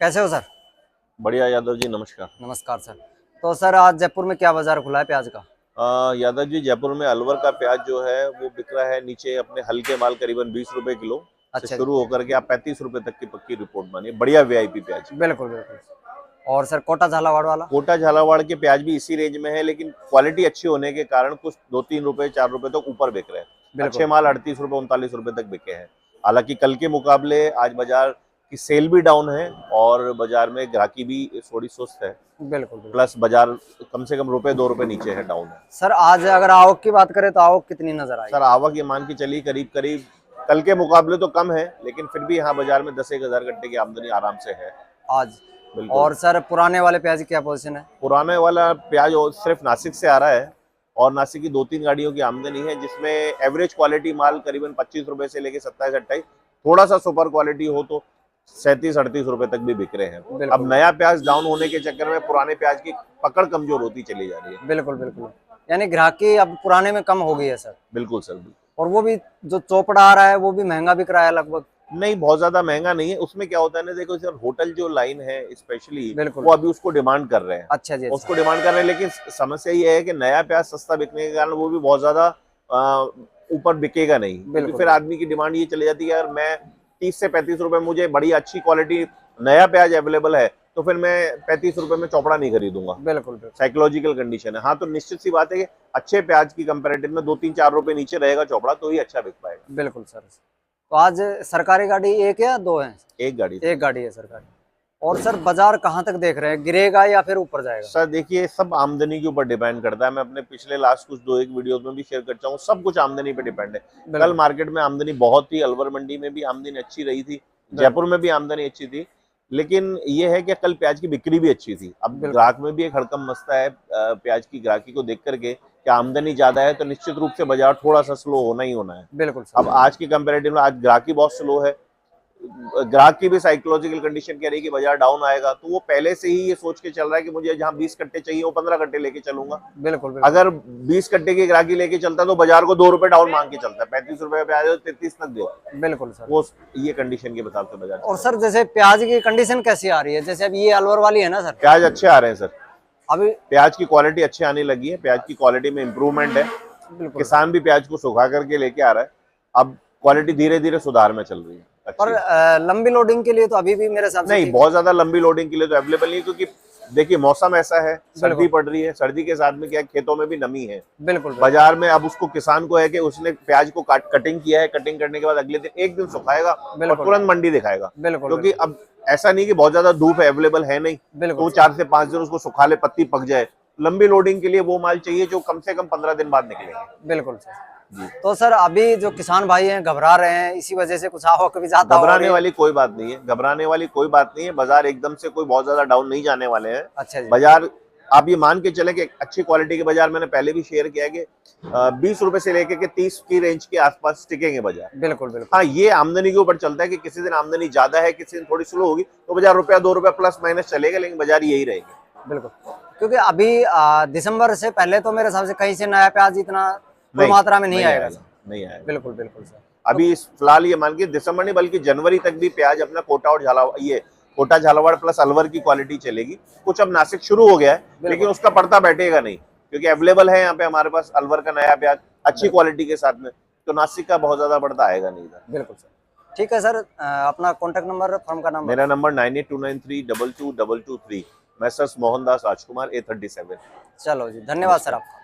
कैसे हो सर? बढ़िया यादव जी, नमस्कार। नमस्कार सर। तो सर आज जयपुर में क्या बाजार खुला है प्याज का? यादव जी, जयपुर में अलवर का प्याज जो है वो बिक रहा है नीचे अपने हल्के माल करीबन 20 रुपए किलो से अच्छा जी। शुरू होकर के आप 35 रुपए तक की पक्की रिपोर्ट मानिए। बढ़िया वीआईपी प्याज। बिल्कुल बिल्कुल। और सर कोटा झालावाड़ वाला? कोटा झालावाड़ के प्याज भी इसी रेंज में है, लेकिन क्वालिटी अच्छी होने के कारण कुछ 2-3 रुपए 4 रुपए तक ऊपर बिक रहे हैं। अच्छे बिल्कुल माल 38 रुपए 39 रुपए तक बिके हैं। हालांकि कल के मुकाबले आज बाजार की सेल भी डाउन है और बाजार में ग्राहकी भी थोड़ी सुस्त है। बिल्कुल बिल्कुल। प्लस बाजार कम से कम रुपए 2 रुपए नीचे है, डाउन है। सर आज अगर आवक की बात करें तो आवक कितनी नजर आई? सर आवक ये मान के चलिए करीब करीब कल के मुकाबले तो कम है, लेकिन फिर भी यहाँ बाजार में 10-1 हजार गट्टे की आमदनी आराम से है। आज। बिल्कुल। और सर पुराने वाले प्याज की क्या पोजीशन है? पुराने वाला प्याज सिर्फ नासिक से आ रहा है और नासिक की 2-3 गाड़ियों की आमदनी है, जिसमें एवरेज क्वालिटी माल करीबन 25 रुपए से लेके 27-28, थोड़ा सा सुपर क्वालिटी हो तो 37-38 रुपए तक भी बिक रहे हैं। अब बिल्कुल नया प्याज डाउन होने के चक्कर में पुराने प्याज की पकड़ कमजोर होती चली जा रही है। बिल्कुल बिल्कुल। यानी ग्राहकी अब पुराने में कम हो गई है सर। बिल्कुल सर, बिल्कुल। और वो भी जो चोपड़ा आ रहा है वो भी महंगा बिक रहा है लगभग। नहीं, बहुत ज्यादा महंगा नहीं है। उसमें क्या होता है ना, देखो सर, होटल जो लाइन है स्पेशली बिल्कुल। वो अभी उसको डिमांड कर रहे हैं। अच्छा जी। उसको अच्छा। डिमांड कर रहे हैं, लेकिन समस्या ये है कि नया प्याज सस्ता बिकने के कारण वो भी बहुत ज्यादा ऊपर बिकेगा नहीं, क्योंकि बिल्कुल फिर आदमी की डिमांड ये चली जाती है, अगर मैं 30 से 35 रुपए मुझे बड़ी अच्छी क्वालिटी नया प्याज अवेलेबल है तो फिर मैं 35 रुपए में चौपड़ा नहीं खरीदूंगा। बिल्कुल बिल्कुल। साइकोलॉजिकल कंडीशन है। हाँ, तो निश्चित सी बात है कि अच्छे प्याज की कंपेरेटिव में 2-3-4 रुपए नीचे रहेगा चौपड़ा तो ही अच्छा बिक पाएगा। बिल्कुल सर। तो आज सरकारी गाड़ी एक या दो है? एक गाड़ी। एक गाड़ी है सरकारी। और सर बाजार कहाँ तक देख रहे हैं, गिरेगा या फिर ऊपर जाएगा? सर देखिए, सब आमदनी के ऊपर डिपेंड करता है। मैं अपने पिछले लास्ट कुछ 2-1 वीडियोस में भी शेयर करता हूँ, सब कुछ आमदनी पे डिपेंड है। कल मार्केट में आमदनी बहुत थी, अलवर मंडी में भी आमदनी अच्छी रही थी, जयपुर में भी आमदनी अच्छी थी, लेकिन ये है कि कल प्याज की बिक्री भी अच्छी थी। अब ग्राहक में भी एक हड़कम मचता है प्याज की ग्राहकी को देख करके कि आमदनी ज्यादा है तो निश्चित रूप से बाजार थोड़ा सा स्लो होना ही होना है। बिल्कुल अब आज की कंपेरेटिव में आज ग्राहकी बहुत स्लो है, ग्राहक की भी साइकोलॉजिकल कंडीशन कह रही है कि बाजार डाउन आएगा, तो वो पहले से ही ये सोच के चल रहा है कि मुझे जहां 20 कट्टे चाहिए वो 15 कट्टे लेके चलूंगा। बिल्कुल। अगर 20 कट्टे की ग्राहकी लेके चलता है तो बाजार को 2 रुपए डाउन मांग के चलता है, 35 रुपए पे आ जाए तो 33 तक दो। बिल्कुल सर। वो ये कंडीशन के हिसाब से बाजार। और सर जैसे प्याज की कंडीशन कैसी आ रही है, जैसे अब ये अलवर वाली है ना सर? प्याज अच्छे आ रहे हैं सर, अभी प्याज की क्वालिटी अच्छी आने लगी है, प्याज की क्वालिटी में इंप्रूवमेंट है। बिल्कुल। किसान भी प्याज को सुखा करके लेके आ रहा है, अब क्वालिटी धीरे धीरे सुधार में चल रही है। पर लंबी लोडिंग के लिए तो अभी भी मेरे हिसाब से नहीं, बहुत ज्यादा लंबी लोडिंग के लिए तो अवेलेबल नहीं, क्योंकि देखिए मौसम ऐसा है, सर्दी पड़ रही है, सर्दी के साथ में क्या खेतों में भी नमी है। बिल्कुल। बाजार में अब उसको किसान को है कि उसने प्याज को कटिंग किया है, कटिंग करने के बाद अगले दिन एक दिन सुखाएगा और तुरंत मंडी दिखाएगा। बिल्कुल। क्योंकि अब ऐसा नहीं कि बहुत ज्यादा धूप अवेलेबल है नहीं, तो 4 से 5 दिन उसको सुखा ले, पत्ती पक जाए। लंबी लोडिंग के लिए वो माल चाहिए जो कम से कम 15 दिन बाद निकलेंगे। बिल्कुल सर जी। तो सर अभी जो किसान भाई हैं घबरा रहे हैं, इसी वजह से कुछ आवक भी ज्यादा घबराने वाली कोई बात नहीं है, घबराने वाली कोई बात नहीं है। बाजार एकदम से कोई बहुत ज्यादा डाउन नहीं जाने वाले हैं। अच्छा जी। बाजार आप ये मान के चले कि अच्छी क्वालिटी के बाजार, मैंने पहले भी शेयर किया कि 20 रुपए से लेके के 30 की रेंज के आसपास टिकेंगे बाजार। बिल्कुल बिल्कुल। हाँ, ये आमदनी के ऊपर चलता है कि किसी दिन आमदनी ज्यादा है, किसी दिन थोड़ी स्लो होगी तो बाजार रुपया 2 रुपया प्लस माइनस चलेगा, लेकिन बाजार यही रहेगी। बिल्कुल। क्योंकि अभी दिसंबर से पहले तो मेरे हिसाब से कहीं से नया प्याज इतना मात्रा में नहीं आएगा। नहीं आएगा। बिल्कुल बिल्कुल सर। अभी फिलहाल ये मान के दिसंबर नहीं बल्कि जनवरी तक भी प्याज अपना कोटा और कोटा झालावाड़ प्लस अलवर की क्वालिटी चलेगी। कुछ अब नासिक शुरू हो गया है, लेकिन उसका पड़ता बैठेगा नहीं, क्योंकि अवेलेबल है यहाँ पे हमारे पास अलवर का नया प्याज अच्छी क्वालिटी के साथ में, तो नासिक का बहुत ज्यादा पड़ता आएगा नहीं। बिल्कुल सर। ठीक है सर, अपना कॉन्टेक्ट नंबर, फर्म का नंबर? मेरा नंबर 9829322223। मैं सर मोहनदास राजकुमार A37। चलो जी, धन्यवाद सर आपका।